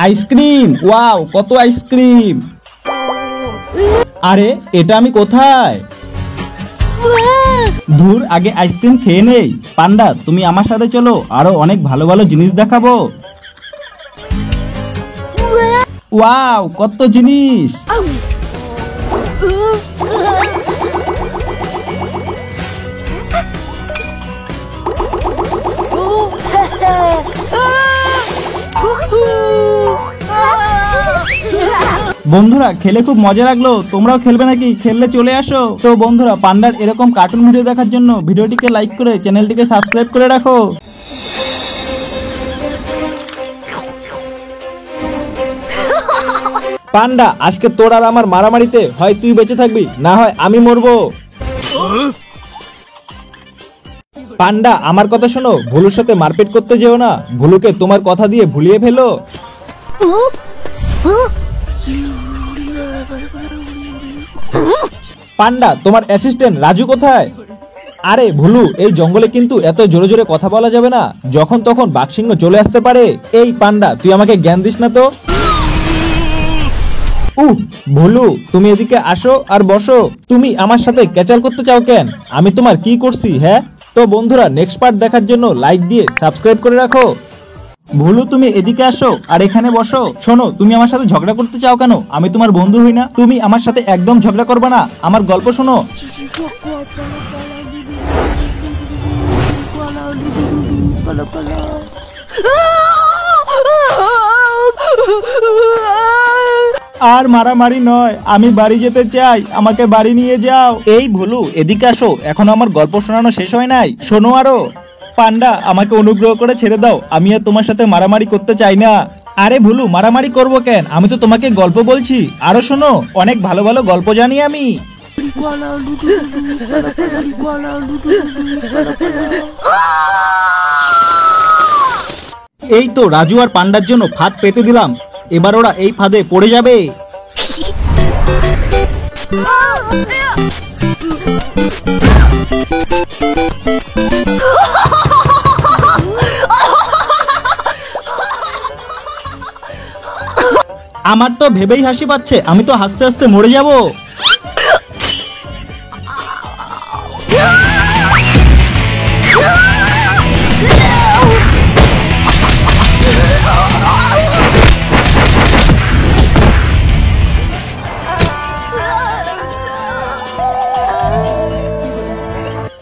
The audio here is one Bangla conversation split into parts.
আইসক্রিম, ওয়াও কত আইসক্রিম। আরে এটা আমি কোথায়? ধুর, আগে আইসক্রিম খেয়ে নেই। পান্ডা তুমি আমার সাথে চলো, আরো অনেক ভালো ভালো জিনিস দেখাবো। ওয়াও কত জিনিস। বন্ধুরা খেলে খুব মজা লাগলো, তোমরাও খেলবে নাকি? খেললে চলে আসো। তো বন্ধুরা পান্ডার এরকম কার্টুন ভিডিও দেখার জন্য ভিডিওটিকে লাইক করে চ্যানেলটিকে সাবস্ক্রাইব করে রাখো। পান্ডা আজকে তোর আর আমার মারামারিতে হয় তুই বেঁচে থাকবি, না হয় আমি মরবো। পান্ডা আমার কথা শোনো, ভুলুর সাথে মারপিট করতে যেও না, ভুলুকে তোমার কথা দিয়ে ভুলিয়ে ফেলো। পান্ডা তোমার অ্যাসিস্ট্যান্ট রাজু কোথায়? আরে ভুলু, এই জঙ্গলে কিন্তু এত জোরে জোরে কথা বলা যাবে না, যখন তখন বাঘসিংহ চলে আসতে পারে। এই পান্ডা তুই আমাকে জ্ঞান দিস না তো। ভুলু তুমি এদিকে আসো আর বসো। তুমি আমার সাথে ক্যাচাল করতে চাও কেন? আমি তোমার কি করছি? হ্যাঁ, তো বন্ধুরা নেক্সট পার্ট দেখার জন্য লাইক দিয়ে সাবস্ক্রাইব করে রাখো। ভুলু তুমি এদিকে আসো আর এখানে বসো। শোনো, তুমি আমার সাথে ঝগড়া করতে চাও কেন? আমি তোমার বন্ধু হই না? তুমি আমার সাথে একদম ঝগড়া করবে না, আমার গল্প শোনো। আর মারামারি নয়, আমি বাড়ি যেতে চাই, আমাকে বাড়ি নিয়ে যাও। এই ভুলু এদিকে আসো, এখনো আমার গল্প শোনানো শেষ হয় নাই, শোনো আরো। পান্ডা আমাকে অনুগ্রহ করে ছেড়ে দাও, আমি আর তোমার সাথে মারামারি করতে চাই না। আরে ভুলু মারামারি করবো কেন? আমি তো তোমাকে গল্প বলছি, আরো শোনো, অনেক ভালো ভালো গল্প জানি আমি। এই তো রাজু আর পান্ডার জন্য ফাঁদ পেতে দিলাম, এবার ওরা এই ফাঁদে পড়ে যাবে। আমার তো ভেবেই হাসি পাচ্ছে, আমি তো হাসতে হাসতে মরে যাব।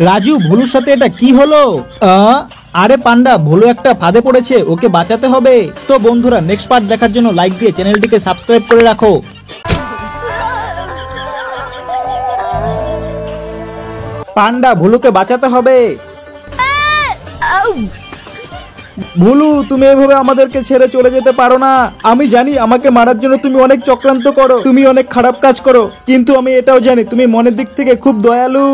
রাজু ভুলুর সাথে এটা কি হলো? আরে পান্ডা ভুলু একটা ফাঁদে পড়েছে, ওকে বাঁচাতে হবে। তো বন্ধুরা নেক্সট পার্ট দেখার জন্য লাইক দিয়ে চ্যানেলটিকে সাবস্ক্রাইব করে রাখো। পান্ডা ভুলুকে বাঁচাতে হবে। ভুলু তুমি এভাবে আমাদেরকে ছেড়ে চলে যেতে পারো না। আমি জানি আমাকে মারার জন্য তুমি অনেক চক্রান্ত করো, তুমি অনেক খারাপ কাজ করো, কিন্তু আমি এটাও জানি তুমি মনের দিক থেকে খুব দয়ালু।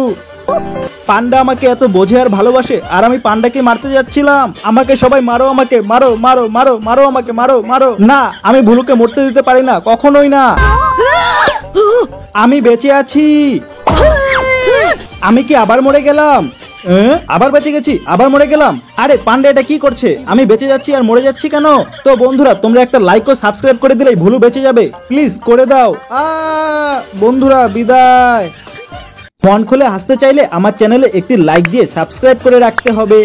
পান্ডা আমাকে এত বোঝে আর ভালোবাসে, আর আমি পান্ডাকে মারতে যাচ্ছিলাম। আমাকে সবাই মারো, আমাকে মারো, মারো, মারো, মারো, আমাকে মারো, মারো। না, আমি ভুলুকে মরতে দিতে পারি না, কখনোই না। আমি বেঁচে আছি। আমি কি আবার মরে গেলাম? আবার বেঁচে গেছি, আবার মরে গেলাম। আরে পান্ডা এটা কি করছে? আমি বেঁচে যাচ্ছি আর মরে যাচ্ছি কেন? তো বন্ধুরা তোমরা একটা লাইক ও সাবস্ক্রাইব করে দিলেই ভুলু বেঁচে যাবে, প্লিজ করে দাও। বন্ধুরা বিদায়। মন খুলে হাসতে চাইলে আমার চ্যানেলে একটি লাইক দিয়ে সাবস্ক্রাইব করে রাখতে হবে।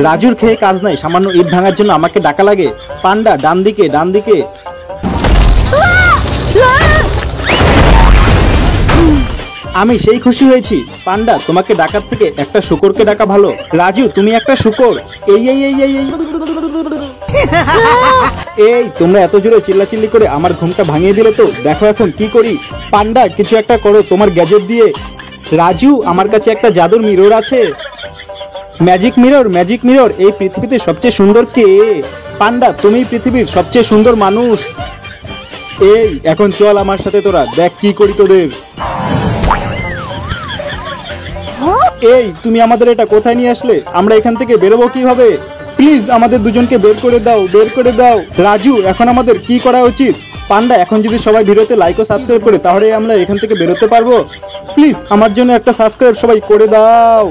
রাজুর খেয়ে কাজ নাই, সামান্য ইট ভাঙার জন্য আমাকে ডাকা লাগে। পান্ডা ডান দিকে, ডান দিকে। আমি সেই খুশি হয়েছি। পান্ডা তোমাকে ডাকার থেকে একটা শূকরকে ডাকা ভালো। রাজু তুমি একটা শূকর। এই এই এই এই এই এই তোমরা এত জোরে চিল্লাচিল্লি করে আমার ঘুমটা ভাঙিয়ে দিলে, তো দেখো এখন কি করি। পান্ডা কিছু একটা করো তোমার গ্যাজেট দিয়ে। রাজু আমার কাছে একটা জাদুর মিরর আছে। ম্যাজিক মিরর, ম্যাজিক মিরর, এই পৃথিবীতে সবচেয়ে সুন্দর কে? পান্ডা তুমি পৃথিবীর সবচেয়ে সুন্দর মানুষ। এই এখন চল আমার সাথে, তোরা দেখ কি করি তোদের। এই তুমি আমাদের এটা কোথায় নিয়ে আসলে? আমরা এখান থেকে বেরোবো কিভাবে? প্লিজ আমাদের দুজনকে বের করে দাও, বের করে দাও। রাজু এখন আমাদের কি করা উচিত? পান্ডা এখন যদি সবাই ভিডিওতে লাইক ও সাবস্ক্রাইব করে, তাহলে আমরা এখান থেকে বেরোতে পারবো। প্লিজ আমার জন্য একটা সাবস্ক্রাইব সবাই করে দাও।